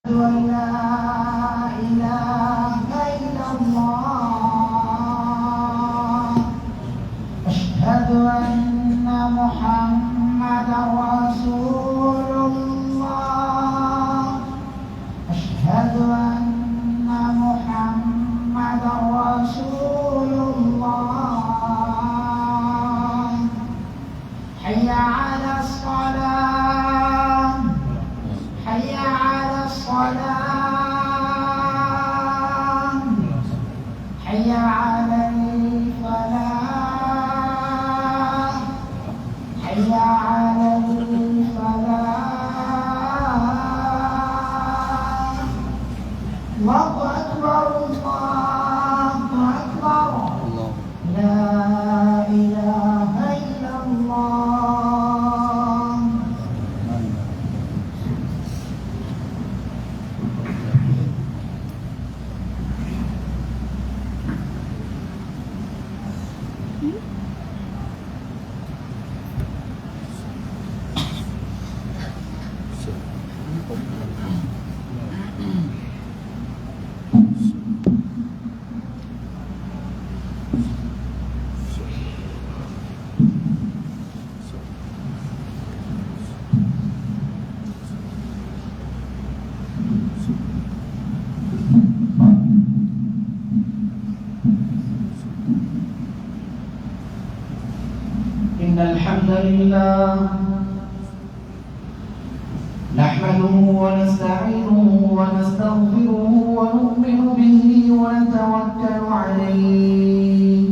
أن لا إله إلا الله أشهد أن محمدا رسول الله أشهد أن محمدا رسول الله حي على الصلاة حي على الصلاة حي على الفلاح حي على الفلاح الله أكبر الله أكبر لا إله إلا الله. إن الحمد لله نحمده ونستعينه ونستغفره ونؤمن به ونتوكل عليه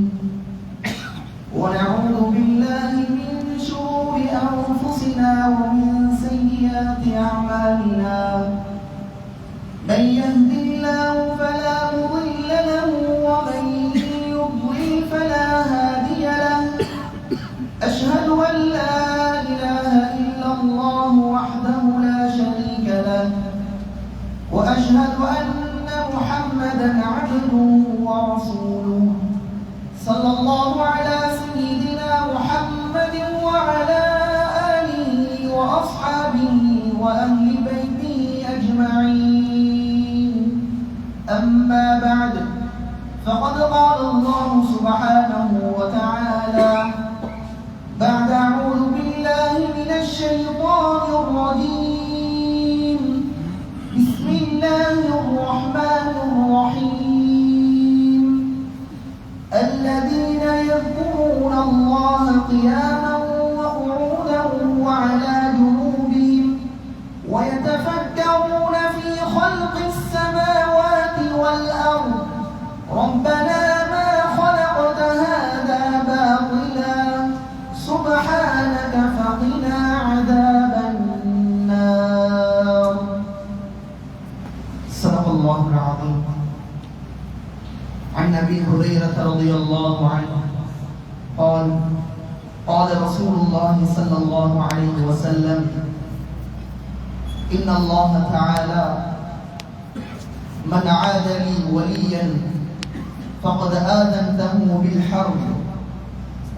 ونعوذ بالله من شرور أنفسنا ومن سيئات أعمالنا من يهد الله فلا مضل له ومن يضلل فلا هادي له أشهد أن لا إله إلا الله وحده لا شريك له وأشهد أن محمدا عبده ورسوله صلى الله على سيدنا محمد وعلى آله وأصحابه وأهل بيته أجمعين أما بعد فقد قال الله سبحانه وتعالى بعد أعوذ بالله من الشيطان الرجيم بسم الله الرحمن الرحيم الذين يذكرون الله قياما وقعودا وعلى جنوبهم ويتفكرون في خلق السماوات والأرض ربنا ما خلقت هذا باطلا سبحانك فقنا عذاب النار. صدق الله العظيم. عن أبي هريرة رضي الله عنه قال قال رسول الله صلى الله عليه وسلم إن الله تعالى من عاد لي وليا فقد آذنته بالحرب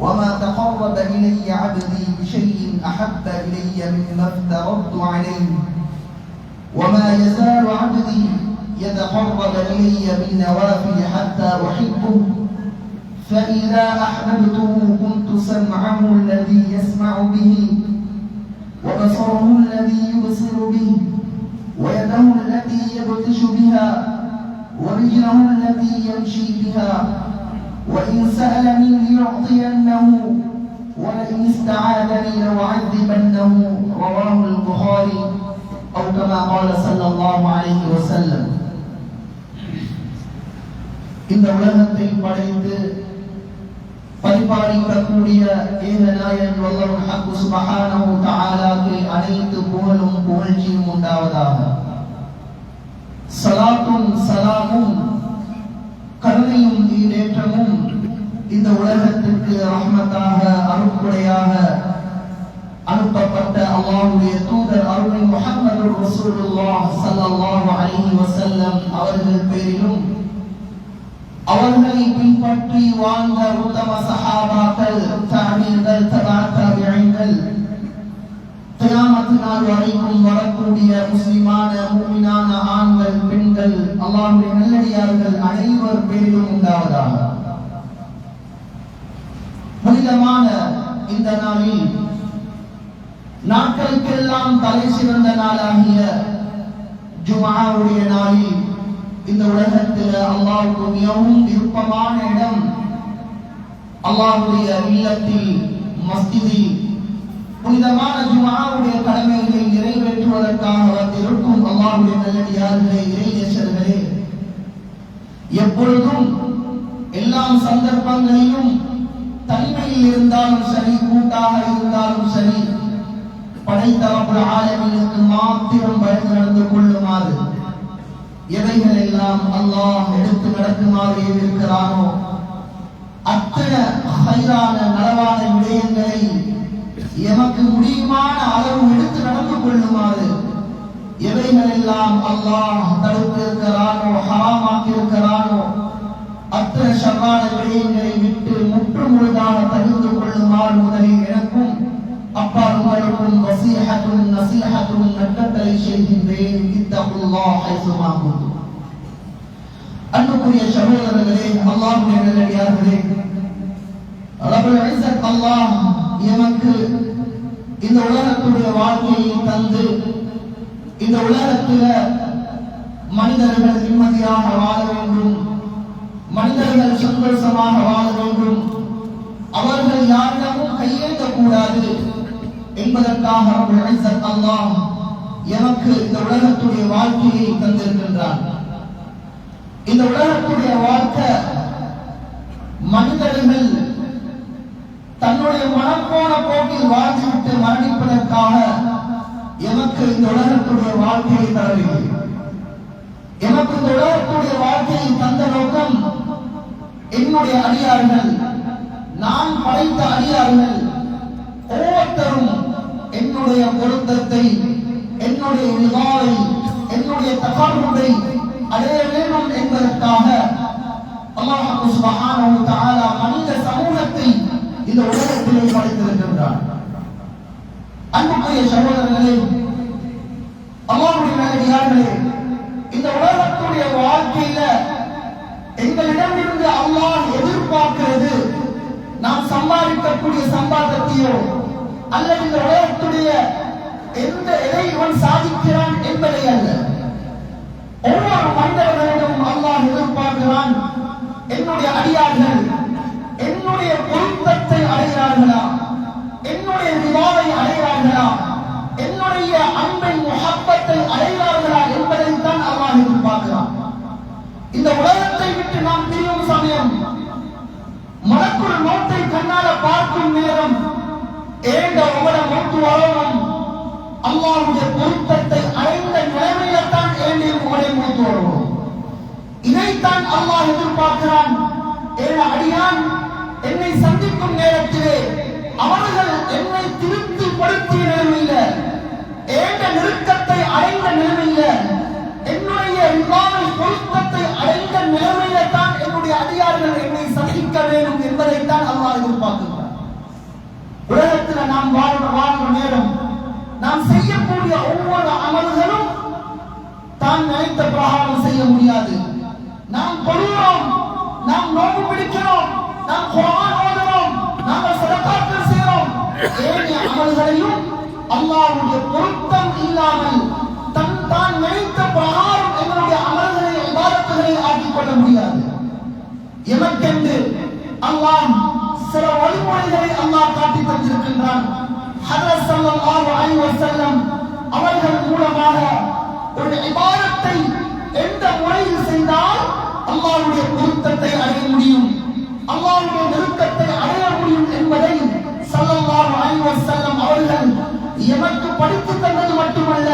وما تقرب إلي عبدي بشيء أحب إلي مما افترضت عليه وما يزال عبدي يتقرب إلي بالنوافل حتى أحبه فإذا أحببته كنت سمعه الذي يسمع به وبصره الذي يبصر به ويده التي يبطش بها ورجله التي يمشي بها وإن سألني ليعطينه ولئن استعاذني لأعذبنه رواه البخاري أو كما قال صلى الله عليه وسلم. இந்த உலகத்தை படைத்து பரிபாலிக்கக்கூடிய ஏகநாயகன் வல்லவன் ஹக்கு சுப்ஹானஹு தஆலாவுக்கு அனைத்து புகழும் புகழ்ச்சியும் உண்டாவதாக. ஸலாத்தும் ஸலாமும் கருணையும் ஈடேற்றமும் இந்த உலகத்திற்கு ரஹ்மத்தாக அருட்கொடையாக அனுப்பப்பட்ட அல்லாஹ்வுடைய தூதர் அருமை முஹம்மது ரசூலுல்லாஹ் ஸல்லல்லாஹு அலைஹி வஸல்லம் அவர்கள் பேரிலும் அவர்களை பின்பற்றி வாழ்ந்த உத்தம சஹாபாக்கள் தாபீன்கள் தபா தாபிஈன்கள் கியாமத் நாள் வரைக்கும் வரக்கூடிய முஸ்லிமான முஃமினான அல்லாஹ்வுடைய நல்லடியார்கள் அனைவர் பேரிலும் உண்டாவதாக. புனிதமான இந்த நாளில் நாட்களுக்கெல்லாம் தலை சிறந்த நாளாகிய ஜும்ஆவுடைய நாளில் இந்த உலகத்தில் அல்லாஹ்வுக்கு மிகவும் விருப்பமான இடம் அல்லாஹ்வுடைய இல்லத்தில் மஸ்ஜிதில் புனிதமான ஜும்ஆவுடைய கடமைகளை நிறைவேற்றுவதற்காக வந்திருக்கும் அல்லாஹ்வுடைய நல்லடியார்களே, இறைநேசர்களே, எப்பொழுதும் எல்லா சந்தர்ப்பங்களிலும் தனிமையில் இருந்தாலும் சரி, கூட்டாக இருந்தாலும் சரி, படைத்த ரப்புல் ஆலமீனுக்கு மாத்திரம் பயந்து நடந்து கொள்ளுமாறு, எவைகள் எல்லாம் அல்லாஹ் எடுத்து நடக்குமாறு இருக்கிறானோ அத்தனை ஹைரான நலவான விடயங்களை எமக்கு முடியுமான அளவு எடுத்து நடந்து கொள்ளுமாறு, எவைகள் எல்லாம் அல்லாஹ் தடுத்து இருக்கிறானோ ஹராமாக்கி இருக்கிறானோ அத்தனை ஷர்ரான விடயங்களை விட்டு முற்று முழுதாக தகுந்து கொள்ளுமாறு முதலில் எனக்கும் அப்பா உங்களுக்கும் வஸீஹத்தும் நஸீஹத்தும் நட்டத்தலை செய்கின்றேன். இத்தகுல்லாஹ் ஹைசுமா குன்தும். அன்புக்குரிய சகோதரர்களே, அல்லாஹ்வுடைய நல்லடியார்களே, ரப்புல் இஸ்ஸத் அல்லாஹ் எமக்கு இந்த உலகத்துடைய வாழ்க்கையை தந்து இந்த உலகத்தில் மனிதர்கள் நிம்மதியாக வாழ வேண்டும், மனிதர்கள் சந்தோஷமாக வாழ வேண்டும், அவர்கள் யாரிடமும் கையேந்த கூடாது என்பதற்காக ரப்புல் இஸ்ஸத் அல்லாஹ் எமக்கு இந்த உலகத்துடைய வாழ்க்கையை தந்திருக்கின்றார். இந்த உலகத்துடைய வாழ்க்கை மனிதர்கள் தன்னுடைய மனம் போன போக்கில் வாழ்ந்துவிட்டு மரணிப்பதற்காக எமக்கு இந்த உலகத்துடைய வாழ்க்கையை தரவில்லை. எமக்கு இந்த உலகத்துடைய வாழ்க்கையை தந்த நோக்கம், என்னுடைய அடியார்கள், நான் படைத்த அடியார்கள் ஒவ்வொருத்தரும் என்னுடைய பொருத்தத்தை, என்னுடைய ரிதாவை, என்னுடைய தகாருவை அடைய வேண்டும் என்பதற்காக அல்லாஹ் சுப்ஹானஹு வ தஆலா மனித சமூகத்தை இந்த உலகத்திலே படைத்திருக்கின்றார். அன்புக்குரிய சகோதரர்களே, அல்லாஹ்வுடைய நல்லடியார்களே, இந்த உலகத்துடைய வாழ்க்கையில எங்களிடமிருந்து அல்லாஹ் எதிர்பார்க்கிறது நாம் சம்பாதிக்கக்கூடிய சம்பாதத்தையோ அல்லது இந்த உலகத்துடைய எந்த எதை இவன் சாதிக்கிறான் என்பதை அல்ல. ஒவ்வொரு மனிதர்களிடம் அல்லாஹ் எதிர்பார்க்கிறான், என்னுடைய அடியார்கள் என்னுடைய பொருத்தத்தை அடைகிறார்களா, என்னுடைய ரிவாவை அடைகிறார்களா, என்னுடைய அன்பை முஹப்பத்தை அடைகிறார்களா என்பதைத்தான் அல்லாஹ் எதிர்பார்க்கிறான். இந்த உலகத்தை விட்டு நாம் பிரியும் சமயம், மலக்குள் மௌத்தை கண்ணால பார்க்கும் நேரம், ஏண்ட உங்கள மௌத்து வரணும், அல்லாஹ்வுடைய பொருத்தத்தை அடைந்த நிலைமையில தான் ஏண்ட உங்களை மௌத்து வரணும். இதைத்தான் அல்லாஹ் எதிர்பார்க்கிறான். ஏன அடியான் என்னை சந்திக்கும் நேரத்திலே அவர்கள் என்னை திருப்திப்படுத்திய நிலைமையில, ஏண்ட நெருக்கத்தை அடைந்த நிலைமையில, என்னுடைய இல்லாமை பொருத்தத்தை அடைந்த நிலைமையில தான் என்னுடைய அடியார்கள் என்னை சந்திக்க வேண்டும் என்பதைத்தான் அல்லாஹ் எதிர்பார்க்கிறார். உலகத்தில் நாம் வாழ்ற நேரம் நாம் செய்யக்கூடிய ஒவ்வொரு அமல்களும் தான் நினைத்த பிரகாரம் செய்ய முடியாது. நாம் கொள்கிறோம், நாம் நோன்பு பிடிக்கிறோம், நாம் குர்ஆன் ஓதுறோம், நாம் சதகாக்கள் செய்றோம், ஏனைய அமல்களையும் அல்லாஹ்வுடைய பொருத்தம் இல்லாமல் தான் நினைத்த பிரகாரம் எங்களுடைய அமல்களை இபாதத்துகளை ஆக்கிக் கொள்ள முடியாது. எமக்கென்று அல்லாஹ் சில வழிமுறைகளை அல்லாஹ் காட்டி தந்திருக்கின்றான். ஹஜ்ரத் ஸல்லல்லாஹு அலைஹி வஸல்லம் அவர்கள் மூலமாக ஒரு இபாதத்தை எந்த முறையில் செய்தால் அல்லாஹ்வுடைய பொருத்தத்தை அடைய முடியும், அல்லாஹ்வுடைய நெருக்கத்தை அடைய முடியும் என்பதை ஸல்லல்லாஹு அலைஹி வஸல்லம் அவர்கள் எமக்கு படித்து தந்தது மட்டுமல்ல,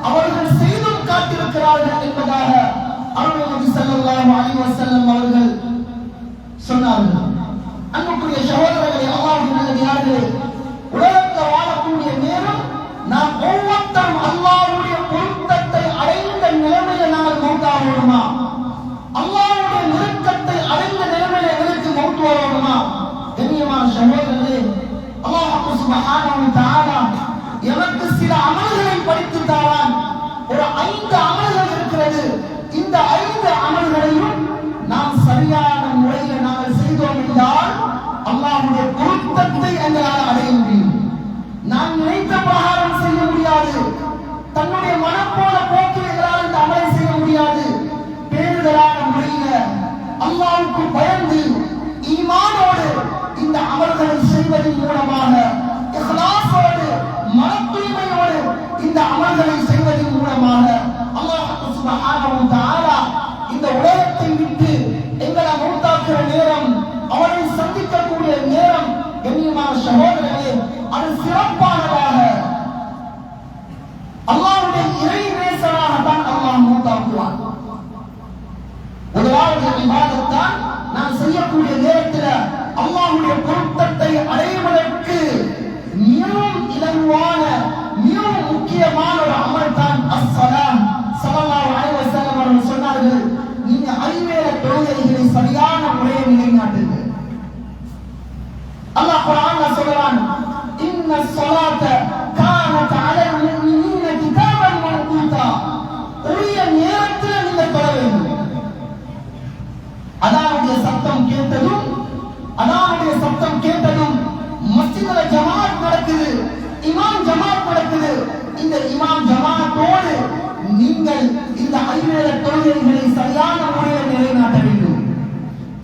அவர்கள் செய்தும் காட்டியிருக்கிறார்கள் என்பதாக அருள் நபி ஸல்லல்லாஹு அலைஹி வஸல்லம் அவர்கள் சொன்னார்கள். அன்புக்குரிய சகோதரர்களே, அல்லாஹ்வுடைய நல்லடியார்களே, உலகத்தில் வாழக்கூடிய நேரம் நாம் ஒவ்வொருத்தரும் அல்லாஹ்வுடைய பொருத்தத்தை அடைந்த நிலைமையில நாங்கள் மௌத்தாகணுமா, அல்லாஹ்வுடைய நெருக்கத்தை அடைந்த நிலைமையில எங்களுக்கு மௌத்து வரணுமா? கண்ணியமான சகோதரர்களே, அல்லாஹ் சுப்ஹானஹு வ தஆலா எமக்கு சில அமல் சுப்ஹானஹு வ தஆலா இந்த உலகத்தை விட்டு எங்களை மௌத்தாக்குற நேரம், அவரை சந்திக்கக்கூடிய நேரம், கண்ணியமான சகோதரர்களே, அது சிறப்பானதாக அல்லாஹ்வுடைய இறை நேசராக தான் அல்லாஹ் மௌத்தாக்குவான். முதலாவது இபாதத் தான் நான் செய்யக்கூடிய நேரத்தில் அல்லாஹ்வுடைய பொருத்தத்தை அடைவதற்கு மிகவும் இலகுவான மிகவும் முக்கியமான ஒரு அமல் தான் அஸ்ஸலாம். ஸல்லல்லாஹு அலைஹி வஸல்லம் அவர்கள் சொன்னார்கள், நீங்க ஐவேள தொழுகைகளை சரியான முறையில் நிலைநாட்டுங்கள். அல்லாஹ் குர்ஆன்ல சொல்றான், இன்ன ஸலாத்த கானத் அலல் முஃமினீன கிதாபன் மவ்கூதா. உரிய நேரத்தில் நீங்க தொழ வேண்டும். அதானுடைய சத்தம் கேட்டதும் மஸ்ஜிதுல ஜமாத் நடக்குது, இமாம் ஜமாத் நடக்குது. இந்த இமாம் ஜமாத்தோடு நீங்கள் இந்த ஐவேள தொழுகைகளை சரியான முறையில் நிலைநாட்ட வேண்டும்.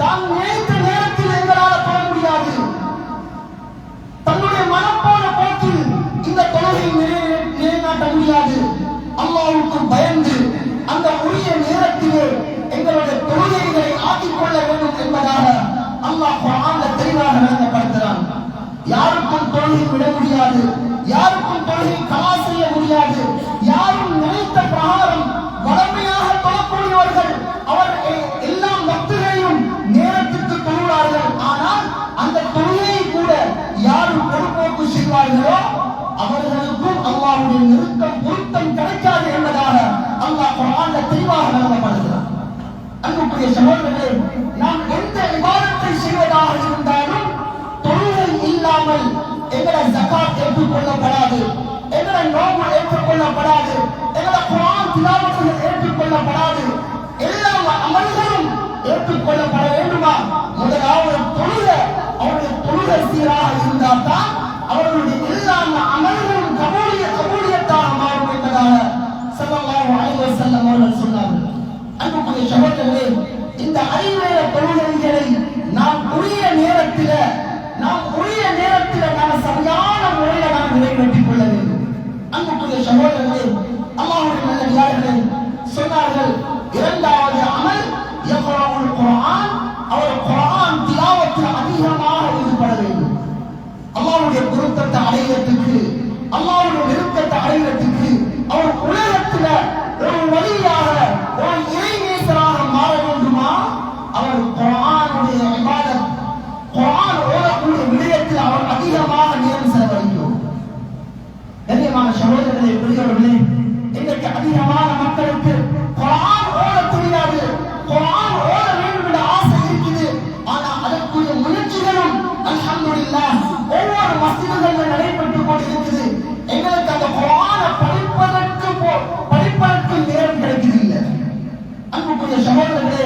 தான் நினைத்த நேரத்தில் எங்களால் தொழ முடியாது. தன்னுடைய மனப்போன போக்கில் இந்த தொழுகை நிலைநாட்ட முடியாது. அல்லாஹ்வுக்கு பயந்து அந்த உரிய நேரத்திலே எங்களுடைய தொழுகைகளை ஆக்கிக் கொள்ள வேண்டும் என்பதாக அல்லாஹ் குர்ஆன்ல தெளிவாக விளங்கப்படுத்துகிறான். யாருக்கும் தொழுகை விட முடியாது, யாருக்கும் தொழுகை கலா செய்ய முடியாது. யாரும் நினைத்த பிரகாரம் வளமையாக தொழக்கூடியவர்கள் அவர் எல்லா பக்தர்களையும் நேரத்துக்கு தொழுவார்கள். ஆனால் அந்த தொழுகையை கூட யாரும் பொறுப்போக்கு செய்வார்களோ அவர்களுக்கும் அல்லாஹ்வுடைய நெருக்கம் பொருத்தம் கிடைக்காது என்பதாக அல்லாஹ் குர்ஆன்ல தெளிவாக விளங்கப்படுகிறார். அன்புக்குரிய சகோதரர்களே, நாம் எந்த இபாதத்தை செய்வதாக இருந்தாலும் தொழுகை இல்லாமல் எங்களை ஜகாத் ஏற்றுக்கொள்ளப்படாது, எங்களை நோன்பு ஏற்றுக்கொள்ளப்படாது, எங்களை குர்ஆன் திலாவத்துகள் ஏற்றுக்கொள்ளப்படாது. எல்லா அமல்களும் ஏற்றுக்கொள்ளப்பட வேண்டுமா? முதலாவது தொழுகை, அவருடைய தொழுகை சீராக இருந்தால் தான் அவர்களுடைய எல்லா அமல்களும் கபூலியத்தாக மாறும் என்பதாக ஸல்லல்லாஹு அலைஹி வஸல்லம் அவர்கள் சொன்னார்கள். அன்புக்குரிய சகோதரர்களே, இந்த ஐவேள தொழுகைகளை நாம் உரிய நேரத்தில் நாம் சரியான முறையில் நாம் நிறைவேற்றிக் கொள்ள வேண்டும். அன்புக்குரிய சகோதரர்களே, அல்லாஹ்வுடைய நல்லடியார்களே, சொன்னார்கள் இரண்டாவது அமல் யக்ரவுல் குர்ஆன். அவர் குர்ஆன் திலாவத்தில் அதிகமாக ஈடுபட வேண்டும். அல்லாஹ்வுடைய பொருத்தத்தை அடைவதற்கு, அல்லாஹ்வுடைய நெருக்கத்தை அடைவதற்கு அவர் உலகத்தில் ஒரு வழியாக ஒரு இறைநேசராக மாற வேண்டுமா? அவர் குர்ஆனுடைய இபாதத், குர்ஆன் ஓதக்கூடிய விடயத்தில் அவர் அதிகமாக நேரம் செலவழிக்கிறோம். கண்ணியமான சகோதரர்களே, பெரியவர்களே, இன்றைக்கு அதிகமான மக்களுக்கு குர்ஆன் ஓத தெரியாது. குர்ஆன் ஓத வேண்டும் என்ற ஆசை இருக்குது. ஆனால் அதற்குரிய முயற்சிகளும் அல்ஹம்துலில்லாஹ் ஒவ்வொரு மஸ்ஜிதுகளிலும் நடைபெற்றுக் கொண்டிருக்கிறது. எங்களுக்கு அந்த குர்ஆனை படிப்பதற்கு நேரம் கிடைக்கவில்லை. அன்புக்குரிய சகோதரர்களே,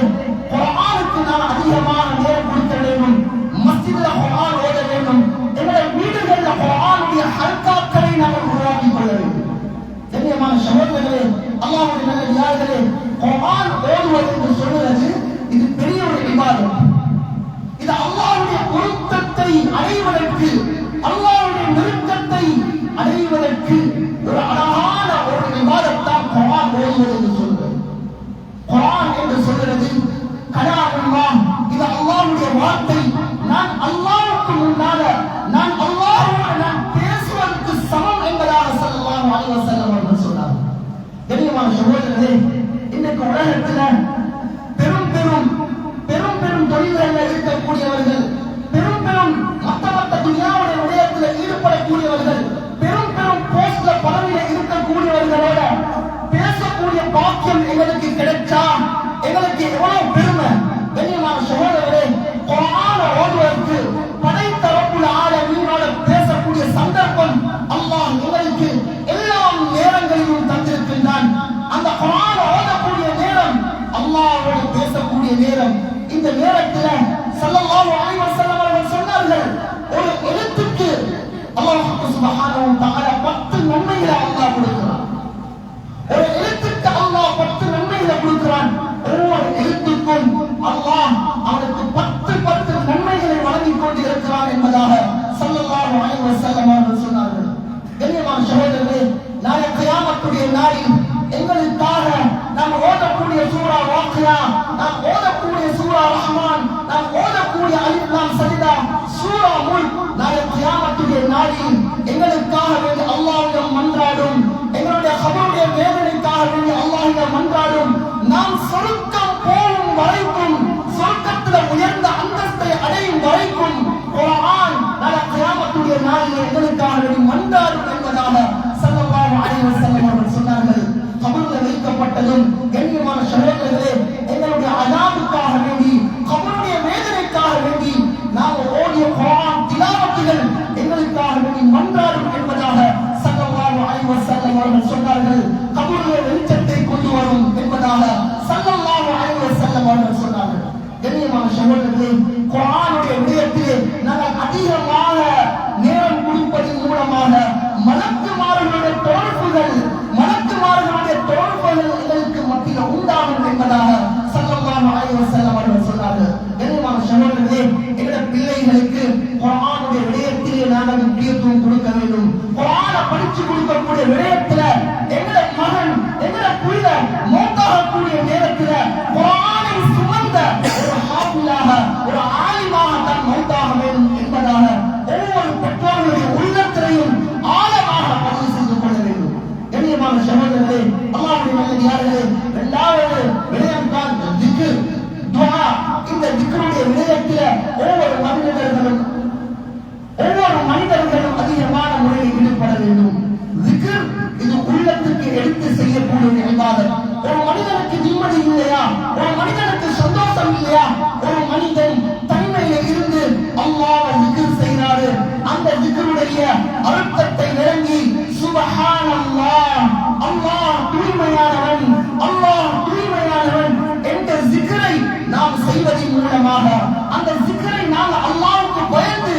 குர்ஆனுக்கு நாம் அதிகமான நேரம் கொடுக்க வேண்டும். மஸ்ஜிதில் குர்ஆன் ஓத வேண்டும். எங்களுடைய வீடுகளில் குர்ஆனுடைய ஹல்காக்களை நாம் உருவாக்கிக் கொள்ள வேண்டும். கண்ணியமான சகோதரர்களே, அல்லாஹ்வுடைய நல்லடியார்களே, குர்ஆன் ஓதுவது என்று சொல்வது இது பெரிய ஒரு இபாதத். இது அல்லாஹ்வுடைய பொருத்தத்தை அடைவதற்கு, அல்லாஹ்வுடைய நெருக்கத்தை அடைவதற்கு ஒரு அழகான ஒரு இபாதத் தான் குர்ஆன் ஓதுவது என்று சொல்வது. குர்ஆன் என்று சொல்கிறது கலாமுல்லாஹ். இது அல்லாஹ்வுடைய வார்த்தை. நான் அல்லாஹ்வுக்கு முன்னால நான் அல்லாஹ்வோடு நான் பேசுவதற்கு சமம் என்பதாக ஸல்லல்லாஹு அலைஹி வஸல்லம் அவர்கள் சொன்னார். கண்ணியமான சகோதரர்களே, இன்றைக்கு உலகத்தில் பெரும் தொழில்களில் இருக்கக்கூடியவர்கள், பெரும் மத்த துனியாவுடைய விடயத்தில் ஈடுபடக்கூடியவர்கள், பெரும் போஸ்ட்ல பதவியில் இருக்கக்கூடியவர்களோட பேசக்கூடிய பாக்கியம் எங்களுக்கு கிடைச்சா எங்களுக்கு எவ்வளவு பெருமை. கண்ணியமான சகோதரர்களே, குர்ஆனை ஓதுவதற்கு படைத்த ரப்புல் ஆலமீனோட பேசக்கூடிய சந்தர்ப்பம் அல்லாஹ் எங்களுக்கு எல்லா நேரங்களிலும் தந்திருக்கின்றான். அந்த குர்ஆனை ஓதக்கூடிய நேரம் அல்லாஹ்வோடு பேசக்கூடிய நேரம். இந்த நேரத்தில் ஸல்லல்லாஹு அலைஹி வஸல்லம் அவர்கள் சொன்னார்கள், ஒரு எழுத்துக்கு அல்லாஹ் சுப்ஹானஹு வ தஆலா 10 நன்மைகளை அல்லாஹ் கொடுக்கிறான். ஒரு எழுத்துக்கு அல்லாஹ் 10 நன்மைகளை கொடுக்கிறான். ஒவ்வொரு எழுத்துக்கும் அல்லாஹ் அவனுக்கு 10 நன்மைகளை வழங்கிக் கொண்டிருக்கிறான் என்பதாக ஸல்லல்லாஹு அலைஹி வஸல்லம் அவர்கள் சொன்னார்கள். கண்ணியமான சகோதரர்களே, நாளை கியாமத்துடைய நாளில் எங்களுக்காக நாம் ஃபாத்திஹா, நாம் ஓதக்கூடிய சூரா ரஹ்மான், நாம் ஓதக்கூடிய அலிஃப் லாம் சஜ்தா, சூரா முல்க், நாளை கியாமத்துடைய நாளில் எங்களுக்காக வேண்டி அல்லாஹ்விடம் மன்றாடும், எங்களுடைய கபருடைய வேதனைக்காக வேண்டி அல்லாஹ்விடம் மன்றாடும். நாம் சொர்க்கம் போகும் வரைக்கும், சொர்க்கத்தில் உயர்ந்த அந்தஸ்தை அடையும் வரைக்கும் குர்ஆன் நாளை கியாமத்துடைய நாளில் எங்களுக்காக வேண்டி மன்றாடும் என்பதாக ஸல்லல்லாஹு அலைஹி வஸல்லம் அவர்கள் சொன்னார்கள். கபரில் வைக்கப்பட்டதும் கண்ணியமான சகோதரர்களே, எங்களுடைய அஸாபுக்காக வேண்டி, கபருடைய வேதனைக்காக வேண்டி நாம் ஓதிய குர்ஆன் திலாவத்துகள் எங்களுக்காக வேண்டி மன்றாடும் என்பதாக ஸல்லல்லாஹு அலைஹி வஸல்லம் அவர்கள் சொன்னார்கள். கபருடைய வெளிச்சத்தை கொண்டு வரும் என்பதாக ஸல்லல்லாஹு அலைஹி வஸல்லம் அவர்கள் சொன்னார்கள். கண்ணியமான சகோதரர்களே, குர்ஆனுடைய விடயத்திலே நாங்கள் அதிகமாக நேரம் கொடுப்பதன் மூலமாக மலக்குமார்களுடைய தொடர்புகள் எங்களுக்கு மத்தியில் உண்டாகும் என்பதாக ஸல்லல்லாஹு அலைஹி வஸல்லம் அவர்கள் சொன்னார்கள். கண்ணியமான சகோதரர்களே, எங்களுடைய பிள்ளைகளுக்கு குர்ஆனுடைய விடயத்திலே நாங்கள் முக்கியத்துவம் கொடுக்க வேண்டும். குர்ஆனை படிச்சு கொடுக்கக்கூடிய விடயத்தில் எங்களுடைய மகன், எங்களுடைய பிள்ளை மௌத்தாகக்கூடிய நேரத்தில் குர்ஆனை சுமந்த ஒரு ஹாஃபிஸாக, ஒரு ஆலிமாக தான் மௌத்தாக வேண்டும் என்பதாக ஒவ்வொரு பெற்றோர்களுடைய உள்ளத்திலையும் ஆழமாக பதிவு செய்து கொள்ள வேண்டும். கண்ணியமான சகோதரர்களே, அல்லாஹ்வுடைய நல்லடியார்களே, இரண்டாவது விடயம் தான் திக்ர், துஆ. இந்த திக்ருடைய விடயத்தில் ஒவ்வொரு மனிதர்களும் அதிகமான முறையில் ஈடுபட வேண்டும். திக்ர் இது உள்ளத்துக்கு எடுத்து செய்யக்கூடிய இபாதத். ஒரு மனிதனுக்கு நிம்மதி இல்லையா, ஒரு மனிதனுக்கு சந்தோஷம் இல்லையா, ஒரு மனிதன் தனிமையில் இருந்து அல்லாஹ்வை திக்ர் செய்கிறாரு, அந்த திக்ருடைய அர்த்தத்தை விளங்கி சுப்ஹானல்லாஹ், அல்லாஹ் தூய்மையானவன், அல்லாஹ் தூய்மையானவன் என்ற திக்ரை நாம் செய்வதன் மூலமாக அந்த திக்ரை நாம் அல்லாஹ்வுக்கு பயந்து,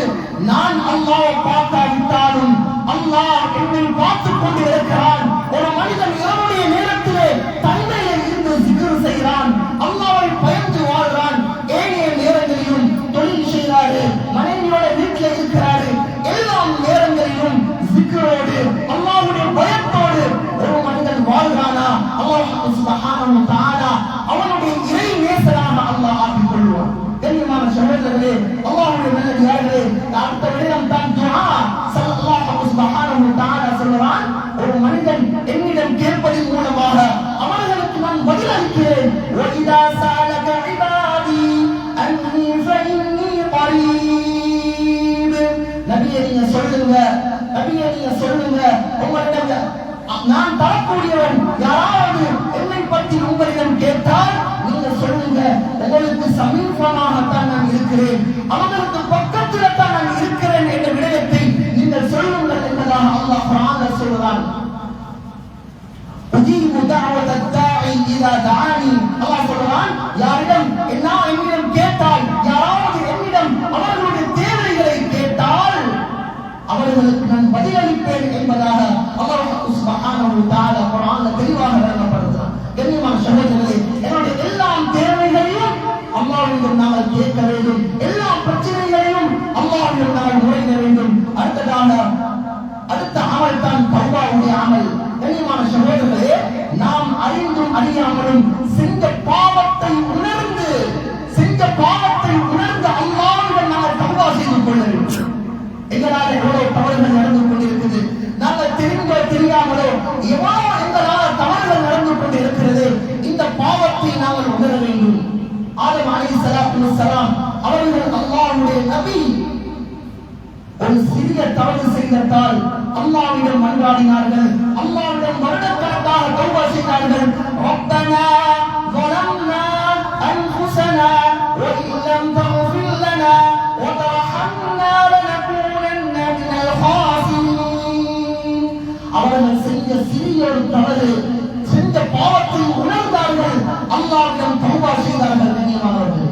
நான் அல்லாஹ்வை பார்க்காவிட்டாலும் அல்லாஹ் என்னை பார்த்துக் கொண்டு இருக்கிறான். ஒரு மனிதன் இரவுடைய நேரத்திலே தனிமையில் இருந்து திக்ர் செய்கிறான், அல்லாஹ்வை பயந்து வாழ்கிறான், ஏனைய நேரங்களிலும் தொழில் செய்கிறாரு, மனைவியோட வீட்டில் இருக்கிறாரு, எல்லா நேரங்களிலும் திக்ரோடு அல்லாஹ்வுடைய பயத்தோடு ஒரு மனிதன் வாழ்கிறானா, அல்லாஹ் சுப்ஹானஹு வ தஆலா அவனுடைய இறை நேசராக அல்லாஹ் ஆக்கிக் கொள்வான். கண்ணியமான சகோதரர்களே, அல்லாஹ்வுடைய நல்லடியார்களே, அடுத்த விடயம் தான் துஆ. அல்லாஹ் சுப்ஹானஹு வ தஆலா சொல்றான், ஒரு மனிதன் என்னிடம் கேட்பதன் மூலமாக அவர்களுக்கு நான் பதில் அளிக்கிறேன். வஇதா ஸஅலக இபாதி அன்னி ஃபஇன்னி கரீப். நபியே நீங்க சொல்லுங்க, நபியே நீங்க சொல்லுங்க, உங்களிடம் நான் தரக்கூடியவன். யாராவது என்னை பற்றி உங்களிடம் கேட்டால் நீங்க சொல்லுங்க, உங்களுக்கு சமீபமாகத்தான் நான் இருக்கிறேன், அவங்களுக்கு பக்கத்தில் தான் நான் இருக்கிறேன் என்ற விடயத்தை நீங்கள் சொல்லுங்கள் என்பதாக அல்லாஹ் குர்ஆனில் சொல்கிறான். உஜீபு தஅவத தாஇ இதா தஆனி. அல்லாஹ் சொல்றான், யாரிடம் என்னிடம் கேட்டால், யாராவது என்னிடம் அவர்களுடைய தேவைகளை கேட்டால் அவர்களுக்கு நான் பதிலளிப்பேன் என்பதாக அல்லாஹ் சுப்ஹானஹு வ தஆலா குர்ஆனில் தெளிவாக விளக்கப்படுகிறான். கண்ணியமான சகோதரர்களே, என்னுடைய எல்லா தேவைகளையும் அல்லாஹ்விடம் நாங்கள் கேட்க வேண்டும், எல்லா பிரச்சனைகளையும் அல்லாஹ்விடம் நாங்கள் முறையிட வேண்டும். அடுத்த அமல் தான் தௌபாவுடைய அமல். கண்ணியமான சகோதரர்களே, நாம் அறிந்தும் அறியாமலும் செஞ்ச பாவத்தை உணர்ந்து அல்லாஹ்விடம் நாங்கள் தௌபா செய்து கொள்ள வேண்டும். எங்களால் எவ்வளவு தவறுகள் நடந்து கொண்டிருக்கிறது, நாங்கள் தெரிந்தோ தெரியாமலோ எவ்வளவு எங்களால் தவறுகள் நடந்து கொண்டிருக்கிறது. இந்த பாவத்தை நாங்கள் உணர வேண்டும். ஆதம் அலைஹிஸ்ஸலாத்து வஸ்ஸலாம் அவர்கள் அல்லாஹ்வுடைய நபி ஒரு சிறிய தவறு செய்ததால் அல்லாஹ்விடம் மன்றாடினார்கள், அல்லாஹ்விடம் வருடக்கணக்காக தௌபா செய்தார்கள். ரப்பனா ظلمنا أنفسنا وإن لم تغفر لنا وترحمنا لنكونن من الخاسرين. அவர்கள் செஞ்ச சிறிய ஒரு தவறு, செஞ்ச பாவத்தை உணர்ந்தார்கள், அல்லாஹ்விடம் தௌபா செய்தார்கள். கண்ணியமானவர்களே,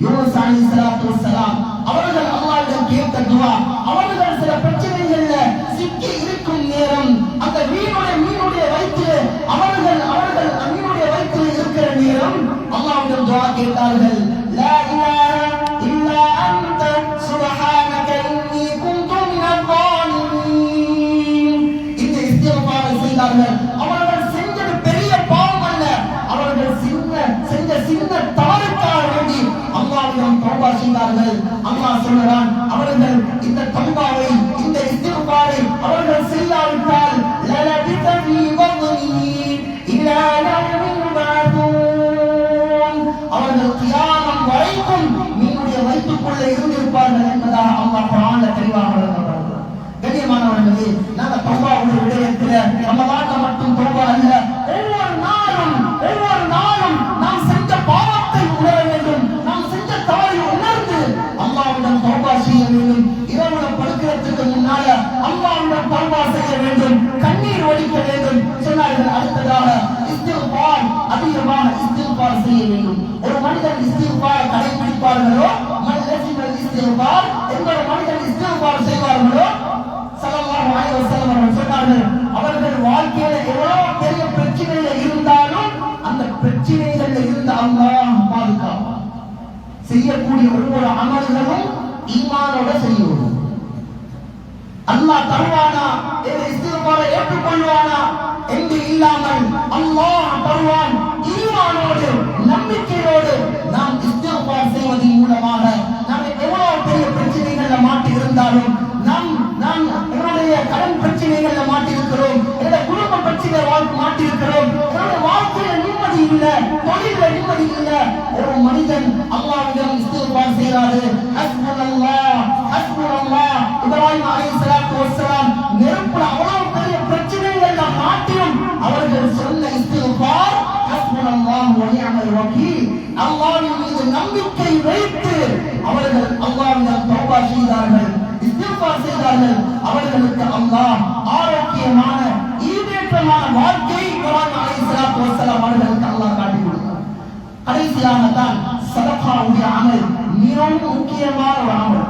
யூனுஸ் அலைஹிஸ்ஸலாத்து வஸ்ஸலாம் அவர்கள் அல்லாஹ்விடம் கேட்ட துஆ, அவர்கள் சில பிரச்சனைகள்ல சிக்கி இருக்கும் நேரம், அந்த மீனுடைய வயிற்றில் அவர்கள் மீனுடைய வயிற்றில் இருக்கிற நேரம் அல்லாஹ்விடம் துஆ கேட்டார்கள். லா இலாஹ இல்லா அன்த சுப்ஹானக இன்னி குன்து மினல் ஸாலிமீன். இந்த இஸ்திக்பாரை செய்தார்கள். அவர்கள் செஞ்சது பெரிய பாவம் அல்ல, அவர்கள் செய்தார்கள். அல்லாஹ் சொல்கிறான், அவர்கள் இந்த தௌபாவை, இந்த இஸ்திக்பாரை அவர்கள் செய்யாவிட்டால் லலபித ஃபீ பத்னிஹி இலா யௌமி யுபஅஸூன், அவர்கள் கியாமம் வரைக்கும் மீனுடைய வயிற்றுக்குள்ளே இருந்திருப்பார்கள் என்பதாக அல்லாஹ் குர்ஆன்ல தெளிவாக விளக்குகிறார். கண்ணியமானவர்களே, நாங்கள் தௌபாவுடைய விடயத்தில் ரமலான்ல மட்டும் தௌபா அல்ல, ஒவ்வொரு நாளும் நாம் செஞ்ச பாவத்தை உணர வேண்டும், நாம் செஞ்ச தவறை உணர்ந்து அல்லாஹ்விடம் தௌபா செய்ய வேண்டும். இரவுல படுக்கிறதுக்கு முன்னால அல்லாஹ்விடம் தௌபா செய்ய வேண்டும், கண்ணீர் வடிக்க வேண்டும் சொன்னார்கள். அடுத்ததாக இஸ்திக்பார், அதிகமாக இஸ்திக்பார் செய்ய வேண்டும். ஒரு மனிதன் இஸ்திக்பார் கடைபிடிப்பார்களோ, மல்லஜிமல் இஸ்திக்பார் என்பது மனிதன் இஸ்திக்பார் செய்வார்களோ, ஸல்லல்லாஹு அலைஹி வஸல்லம் அவர்கள் சொன்னார்கள், அவர்கள் வாழ்க்கையில எவ்வளவு பெரிய பிரச்சனையில இருந்தாலும் அந்த பிரச்சனைகள்ல இருந்து அல்லாஹ் பாதுகாப்பான். செய்யக்கூடிய ஒவ்வொரு அமல்களும் ஈமானோட செய்யணும். அல்லாஹ் தருவானா, இஸ்திக்பாரை ஏற்றுக்கொள்வானா என்று இல்லாமல் அல்லாஹ் தருவான். ஈமானோடு நம்பிக்கையோடு நாம் இஸ்திக்பார் செய்வதன் மூலமாக நாம் எவ்வளவு பெரிய பிரச்சனைகள்ல மாட்டி இருந்தாலும், நாம் என்னுடைய கடன் பிரச்சனைகள்ல மாட்டி இருக்கிறோம், என்னுடைய குடும்ப பிரச்சனைகள் மாட்டி இருக்கிறோம், என்னுடைய வாழ்க்கையில நிம்மதி இல்லை, தொழில நிம்மதி இல்லை, ஒரு மனிதன் அல்லாஹ்விடம் இஸ்திக்பார் செய்கிறாரு. ஹஸ்புனல்லாஹ் ஹஸ்புனல்லாஹ், இப்ராஹிம் அலைஹிஸ்ஸலாத்து வஸ்ஸலாம் நெருப்புல அவ்வளவு பெரிய பிரச்சனைகள்ல மாட்டியும் அவர்கள் சொன்ன இஸ்திக்பார் ஹஸ்புனல்லாஹ் வ நிஅமல் வகீல், அல்லாஹ்வின் மீது நம்பிக்கை வைத்து அவர்கள் அல்லாஹ்விடம் தௌபா செய்தார்கள், இஸ்திக்பார் செய்தார்கள். அவர்களுக்கு அல்லாஹ் ஆரோக்கியமான ஈடேற்றமான வாழ்க்கை இப்ராஹிம் அலைஹிஸ்ஸலாத்து வஸ்ஸலாம் அவர்களுக்கு அல்லாஹ் காட்டி கொடுத்தார். கடைசியாக தான் சதகாவுடைய அமல் மிகவும் முக்கியமான ஒரு அமல்.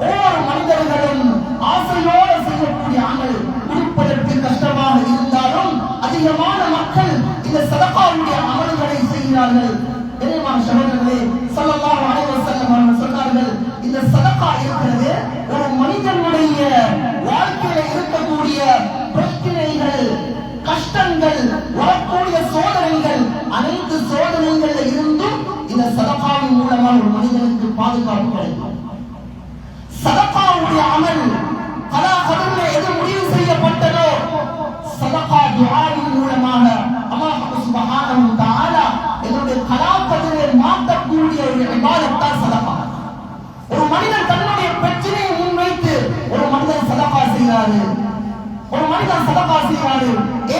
ஒவ்வொரு மனிதர்களும் ஆசையோடு செய்யக்கூடிய அமல், கொடுப்பதற்கு கஷ்டமாக இருந்தாலும் அதிகமான மக்கள் இந்த சதகாவுடைய அமல்களை செய்கிறார்கள். கண்ணியமான சகோதரர்களே, ஸல்லல்லாஹு அலைஹி வஸல்லம் அவர்கள் சொன்னார்கள், இந்த சதகா இருக்கிறது ஒரு மனிதனுடைய வாழ்க்கையில இருக்கக்கூடிய பிரச்சனைகள், கஷ்டங்கள், வரக்கூடிய சோதனைகள், அனைத்து சோதனைகள்ல இருந்தும் இந்த சதகாவின் மூலமாக ஒரு மனிதனுக்கு பாதுகாப்பு கிடைக்கும். சதகாவுடைய அமல் கலா கதர்ல எது முடிவு செய்யப்பட்டதோ, சதகா துஆவின் மூலமாக அல்லாஹ் சுப்ஹானஹு வ தஆலா என்னுடைய கலா கதரை மாற்றக்கூடிய ஒரு இபாதத் தான் சதகா. ஒரு மனிதன் தன்னுடைய பிரச்சனையை முன்வைத்து ஒரு மனிதன் சதகா செய்கிறாரு, ஒரு மனிதன் சதகா செய்கிறாரு,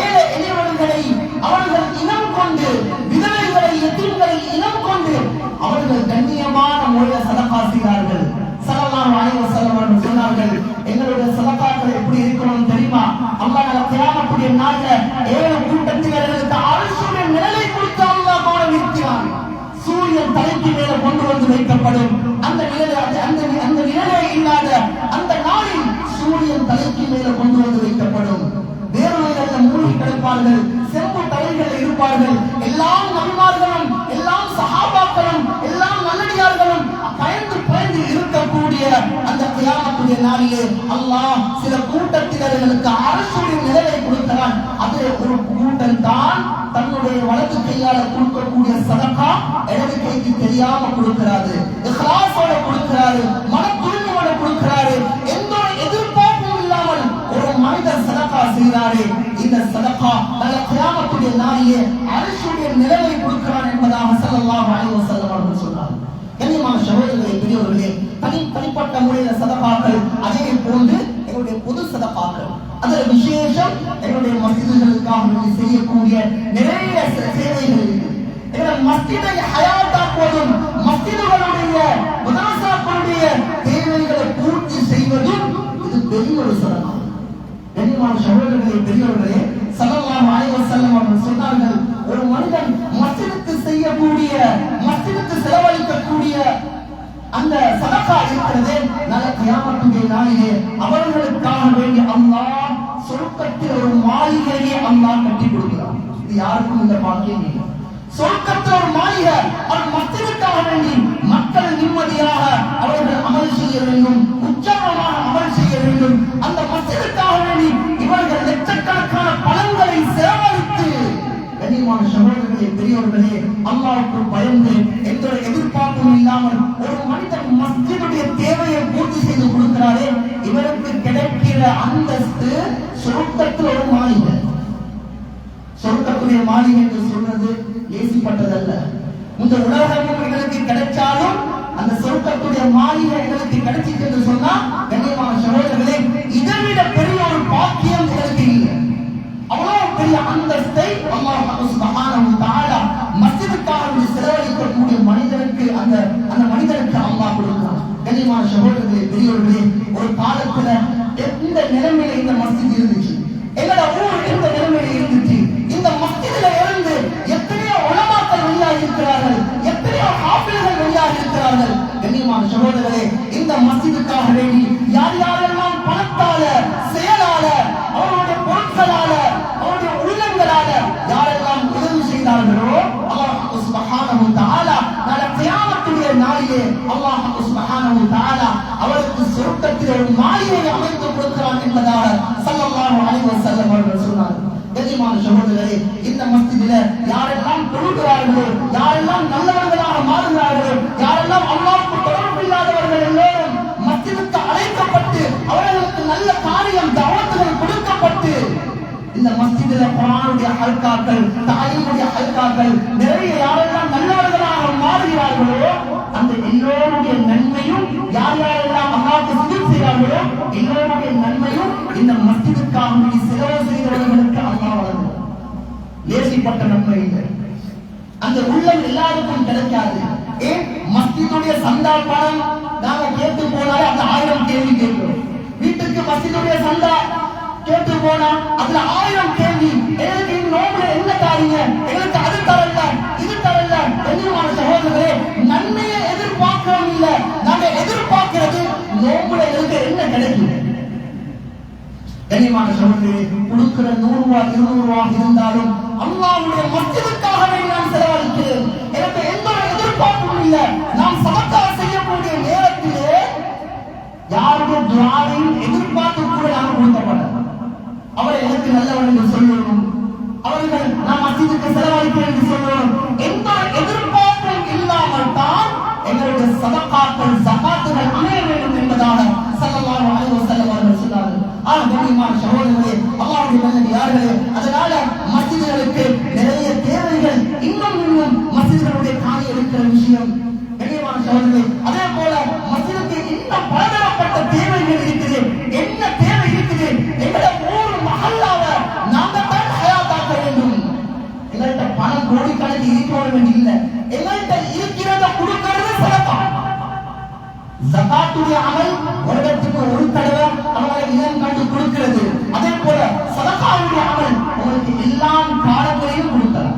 ஏழை எளியவர்களை அவர்கள் இனம் கொண்டு, விதவைகளை எத்தீம்களை இனம் கொண்டு அவர்கள் கண்ணியமான முறையில் சதகா செய்கிறார்கள். ஸல்லல்லாஹு அலைஹி வஸல்லம் அவர்கள் சொன்னார்கள், எங்களுடைய சதகாக்கள் எப்படி இருக்கணும் தெரியுமா? அல்லாஹ் கியாமத்துடைய நாள்ல ஏழு கூட்டத்தினர்களுக்கு அர்ஷுடைய நிழலை கொடுத்து அல்லாஹ் கௌரவிக்கிறான். சூரியன் தலைக்கு மேல கொண்டு வந்து வைக்கப்படும். அந்த நிழலே இல்லாத அந்த நாளில் சூரியன் தலைக்கு மேல கொண்டு வந்து வைக்கப்படும். வேர்வைகள்ல மூழ்கி கிடப்பார்கள், செம்பு தலைகள் இருப்பார்கள். எல்லாம் நபிமார்களும், எல்லாம் சஹாபாக்களும், எல்லாம் நல்லடியார்களும் பயந்து பயந்து இருக்கக்கூடிய அந்த கியாமத்துடைய நாளிலே அல்லாஹ் சில கூட்டத்தினர்களுக்கு அரசுடைய நிழலை கொடுக்கிறான். அதில் ஒரு கூட்டம் தான் தன்னுடைய வலது கையால கொடுக்கக்கூடிய சதகா இடது கைக்கு தெரியாம கொடுக்கிறாரு, இஹ்லாஸோட கொடுக்கிறாரு, மன தூய்மையோட கொடுக்கிறாரு, எந்த எதிர்பார்ப்பும் இல்லாமல் ஒரு மனிதர் சதகா செய்கிறாரு. இந்த சதகா நல்ல கியாமத்துடைய நாளிலே அரசுடைய நிழலை கொடுக்கிறான் என்பதாக ஸல்லல்லாஹு அலைஹி வஸல்லம் அவர்கள் சொன்னார். கண்ணியமான சகோதரர்களே, பெரியவர்களே, தனிப்பட்ட முறையில் சதகாக்கள் அதே போன்று எங்களுடைய பொது சதகாக்கள், அதில் விசேஷம் எங்களுடைய மஸ்ஜிதுகளுக்காக செய்யக்கூடிய நிறைய சேவைகள் இருக்கு. எங்கள் மஸ்ஜிதை ஹயாத்தாக்குவதும் மஸ்ஜிதுகளுடைய மதரசாக்களுடைய தேவைகளை பூர்த்தி செய்வதும் இது பெரிய ஒரு சதகா. கண்ணியமான சகோதரர்களே, பெரியவர்களே, ஸல்லல்லாஹு அலைஹி வஸல்லம் அவர்கள் சொன்னார்கள், ஒரு மனிதன் மஸ்ஜிதுக்கு செய்யக்கூடிய, மஸ்ஜிதுக்கு செலவழிக்கக்கூடிய அந்த சதகா இருக்கிறது, நாளை கியாமத்துடைய நாளிலே அவர்களுக்காக வேண்டி அல்லாஹ் சொர்க்கத்தில் ஒரு மாளிகையை அல்லாஹ் கட்டி கொடுக்கிறான். இது யாருக்கும் இந்த பாக்கியம் இல்லை. சொர்க்கத்தில் ஒரு மாளிகை, அது மஸ்ஜிதுக்காக வேண்டி மக்கள் நிம்மதியாக அவர்கள் அமல் செய்ய வேண்டும், உற்சாகமாக அமல் செய்ய வேண்டும். அந்த மஸ்ஜிதுக்காக வேண்டி இவர்கள் லட்சக்கணக்கான பணங்களை செலவழித்து கண்ணியமான சகோதரர்களே, பெரியோர்களே, அல்லாஹ்வுக்கு பயந்து எந்த ஒரு எதிர்பார்ப்பும் இல்லாமல் ஒரு மனிதன் மஸ்ஜிதுடைய தேவையை பூர்த்தி செய்து கொடுக்கிறாரே, இவருக்கு கிடைக்கிற அந்தஸ்து சொர்க்கத்தில் ஒரு மாளிகை. சொர்க்கத்துடைய மாளிகை என்று சொல்றது ஏசிப்பட்டதல்ல. இந்த உலகம் எங்களுக்கு கிடைச்சாலும் அந்த சொர்க்கத்துடைய மாளிகை எங்களுக்கு கிடைச்சிட்டு என்று சொன்னா, கண்ணியமான சகோதரர்களே, இதைவிட பெரிய ஒரு பாக்கியம் எங்களுக்கு இல்லை. அவ்வளவு பெரிய அந்தஸ்தை அல்லாஹ் சுப்ஹானஹு வ தஆலா மஸ்ஜிதுக்காக செலவழிக்கக்கூடிய மனிதனுக்கு அந்த மனிதனுக்கு அல்லாஹ் கொடுக்கிறான். கண்ணியமான சகோதரர்களே, பெரியோர்களே, ஒரு காலத்துல எந்த நிலைமையில இந்த மஸ்ஜித் இருந்துச்சு, எங்களோட ஊர் எந்த நிலைமையில இருந்துச்சு, இந்த மஸ்ஜிதுல இருந்து எத்தனையோ உலமாக்கள் வெளியாக இருக்கிறார்கள், எத்தனையோ ஹாஃபிழ்கள் வெளியாக இருக்கிறார்கள். கண்ணியமான சகோதரர்களே, இந்த மஸ்ஜிதுக்காக வேண்டி யார் யாரெல்லாம் பணத்தால, செயலால, அவருடைய பொருட்களால, அவருடைய உள்ளங்களால யாரெல்லாம் உதவி செய்தார்களோ, அல்லாஹ் சுப்ஹானஹு வ தஆலா நாளை கியாமத்துடைய நாளிலே அல்லாஹ் சுப்ஹானஹு வ தஆலா அவருக்கு சொர்க்கத்தில் ஒரு மாளிகையை அமைத்து கொடுக்கிறான் என்பதாக ஸல்லல்லாஹு அலைஹி வஸல்லம் அவர்கள் சொன்னார்கள். கண்ணியமான சகோதரர்களே, இந்த மஸ்ஜிதில யாரெல்லாம் தொழுகிறார்களோ, யாரெல்லாம் நல்லவர்களாக மாறுகிறார்களோ, யாரெல்லாம் அல்லாஹ்வுக்கு தொடர்பு இல்லாதவர்கள் எல்லோரும் மஸ்ஜிதுக்கு அழைக்கப்பட்டு அவர்களுக்கு நல்ல காரியம் தஅவத்துகள் கொடுக்கப்பட்டு இந்த மஸ்ஜிதில குர்ஆனுடைய ஹல்காக்கள், தஅலீமுடைய ஹல்காக்கள் நிறைய யாரெல்லாம் நல்லவர்களாக மாறுகிறார்களோ, அந்த எல்லோருடைய நன்மையும் யார் யாரெல்லாம் அல்லாஹ்வுக்கு சுஜூத் செய்கிறார்களோ எல்லோருடைய நன்மையும் இந்த மஸ்ஜிதுக்காக வேண்டி செலவு செய்தவர்களுக்கு அல்லாஹ் வழங்குகிறார். லேசிப்பட்ட நன்மை இல்லை. அந்த உள்ளம் எல்லாருக்கும் கிடைக்காது. ஏன்? மஸ்ஜிதுடைய சந்தா பணம் நாங்க கேட்டு போனாலே அந்த 1000 கேள்வி கேட்கிறோம். வீட்டுக்கு மஸ்ஜிதுடைய சந்தா கேட்டு போனா அதுல 1000 கேள்வி. எங்களுக்கு நோம்புல என்ன தாரீங்க, எங்களுக்கு அது தரல, இது தரல. கண்ணியமான சகோதரர்களே, நன்மையை எதிர்பார்க்கிறோம் இல்ல, நாங்க எதிர்பார்க்கிறது நோம்புல எங்களுக்கு என்ன கிடைக்கும். கண்ணியமான சகோதரர்களே, கொடுக்கிற 100 ரூபாய் 200 ரூபாய் இருந்தாலும் அல்லாஹ்வுடைய மஸ்ஜிதுக்காக நான் செலவழிக்கிறேன். எனக்கு எந்த ஒரு எதிர்பார்ப்பும் இல்ல. நாம் சதக்கா செய்யக்கூடிய நேரத்திலே யாருடைய துஆவையும் எதிர்பார்த்து கூட நாம் கொடுக்கப்படாது. அவர் எனக்கு நல்லவன் என்று சொல்லணும், அவர்கள் நாம் மஸ்ஜிதுக்கு செலவழிக்கிறேன் என்று சொல்லணும். எந்த எதிர்பார்ப்பும் இல்லாமல் தான் எங்களுடைய சதகாக்கள், ஜகாத்துகள் அமைய வேண்டும் என்பதாக ஸல்லல்லாஹு அலைஹி வஸல்லம் அவர்கள் சொன்னார்கள். கண்ணியமான சகோதரர்களே, அல்லாஹ்வுடைய நல்லடியார்களே, அதனால மஸ்ஜிதுகளுக்கு நிறைய தேவைகள், இன்னும் மஸ்ஜிதுகளுடைய காணி எடுக்கிற விஷயம். கண்ணியமான சகோதரர்களே, அதே போல மஸ்ஜிதுக்கு இன்னும் பலதரப்பட்ட தேவைகள் இருக்குது. என்ன தேவை இருக்குது? எங்களுடைய ஊர் மஹல்லாவ நாங்க தான் ஹயாத்தாக்க வேண்டும். எங்கள்கிட்ட பணம் கோடிக்கணக்கு இருக்க வேண்டிய இல்லை, எங்கள்கிட்ட இருக்கிறத கொடுக்கிறது சதகா. ஜகாத்துடைய அமல் வருடத்துக்கு ஒரு தடவை அவங்களை இனம் கண்டு கொடுக்கிறது. அதே போல சதகாவுடைய அமல் உங்களுக்கு எல்லா காலங்களையும் கொடுக்கலாம்.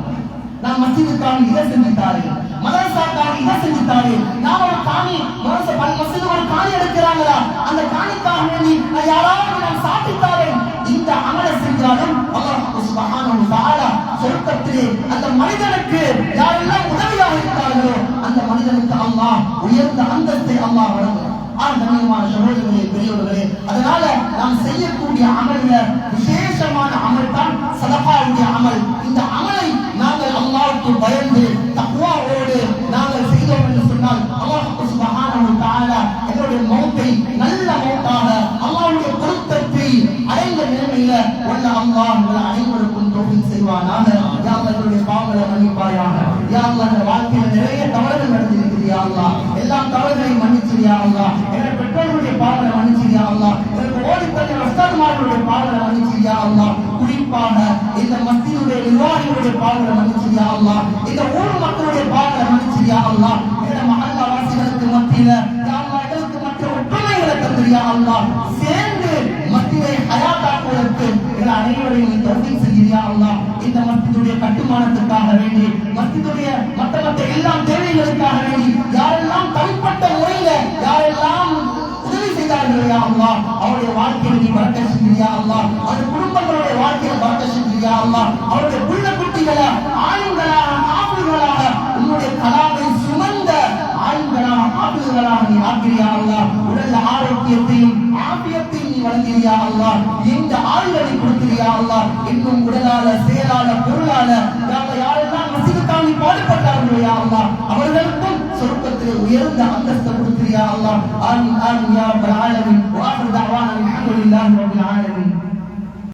நான் மஸ்ஜிதுக்காக இதை செஞ்சுட்டாரு, மதரசாக்காக இதை செஞ்சுட்டாரு, நான் ஒரு காணி மஸ்ஜிது ஒரு காணி எடுக்கிறாங்களா, அந்த காணிக்காக வேண்டி நான் யாராவது நான் சாப்பிட்டாரேன். இந்த அமலை செஞ்சாலும் அல்லாஹ் சுப்ஹானஹு வ தஆலா சொர்க்கத்திலே அந்த மனிதனுக்கு யாரெல்லாம் உதவியாக இருக்கிறார்களோ அந்த மனிதனுக்கு அல்லாஹ் உயர்ந்த அந்தஸ்தை அல்லாஹ் வழங்குகிறார். கண்ணியமான சகோதரர்களே, பெரியவர்களே, அதனால நாம் செய்யக்கூடிய அமல்ல விசேஷமான அமல் தான் சதகாவுடைய அமல். இந்த அமலை நாங்கள் அல்லாஹ்வுக்கு பயந்து தக்வாவோடு நாங்கள் செய்தோம் என்று சொன்னால் அல்லாஹ் சுப்ஹானஹு வ தஆலா எங்களுடைய மௌத்தை நல்ல மௌத்தாக அல்லாஹ்வுடைய பொருத்தத்தை அடைந்த நிலைமையில உள்ள அல்லாஹ் உங்கள் அனைவருக்கும் தௌஃபீக் செய்வானாக. யா அல்லாஹ் எங்களுடைய பாவங்களை மன்னிப்பாயாக. யா அல்லாஹ் இந்த வாழ்க்கையில நிறைய தவறுகள் நடந்திருக்குது. யா அல்லாஹ் எல்லா தவறுகளையும் மன்னிச்சிரு. யா அல்லாஹ் எங்களுடைய பெற்றோர்களுடைய பாவங்களை மன்னிச்சிரு. யா அல்லாஹ் எங்களுக்கு ஓடிப்பட்ட உஸ்தாதுமார்களுடைய பாவங்களை மன்னிச்சிரு. யா அல்லாஹ் குறிப்பாக இந்த மஸ்ஜிதுடைய நிர்வாகிகளுடைய பாவங்களை மன்னிச்சிரு. யா அல்லாஹ் இந்த ஊர் மக்களுடைய பாவங்களை மன்னிச்சிரு. யா அல்லாஹ் எங்களுடைய மஹல்லா வாசிகளுக்கு மத்தியில யா அல்லாஹ் எங்களுக்கு மற்ற ஒற்றுமைகளை தந்திரு. யா அல்லாஹ் சேர்ந்து மஸ்ஜிதை ஹயாத்தாக்குவதற்கு எங்கள் அனைவரையும் தௌஃபீக் செய்யிரு. யா அல்லாஹ் இந்த மஸ்ஜிதுடைய கட்டுமானத்துக்காக வேண்டி, மஸ்ஜிதுடைய மற்ற எல்லா தேவைகளுக்காக வேண்டி யாரெல்லாம் தனிப்பட்ட முறையில யாரெல்லாம் உதவி செய்தார்கள் யா அல்லாஹ் அவருடைய வாழ்க்கையை நீ பரக்கத் செய்யிரு. யா அல்லாஹ் அவருடைய குடும்பங்களுடைய வாழ்க்கையை பரக்கத் செய்யிரு. யா அல்லாஹ் அவருடைய புள்ள குட்டிகளை ஆளுங்களாக ஆபிள்களாக உன்னுடைய கலாமை சுமந்த ஆளுங்களாக ஆபிள்களாக நீ ஆக்கிரு. யா அல்லாஹ் உடல் ஆரோக்கியத்தையும் ஆபியத்தையும் நீ வழங்கிரு. யா அல்லாஹ் எந்த ஆளுகளை கொடுத்திரு. யா அல்லாஹ் இன்னும் உடலால செயலால பொருளால யாரெல்லாம் மஸ்ஜிதுக்காக பாடுபட்டார்களோ யா அல்லாஹ் அவர்களுக்கும் சொர்க்கத்தில் உயர்ந்த அந்தஸ்து கொடுத்தியா அல்லாஹ். ஆமீன் ஆமீன் யா ரப்பல் ஆலமீன். வ ஆகிரு தஅவானா அல்ஹம்துலில்லாஹி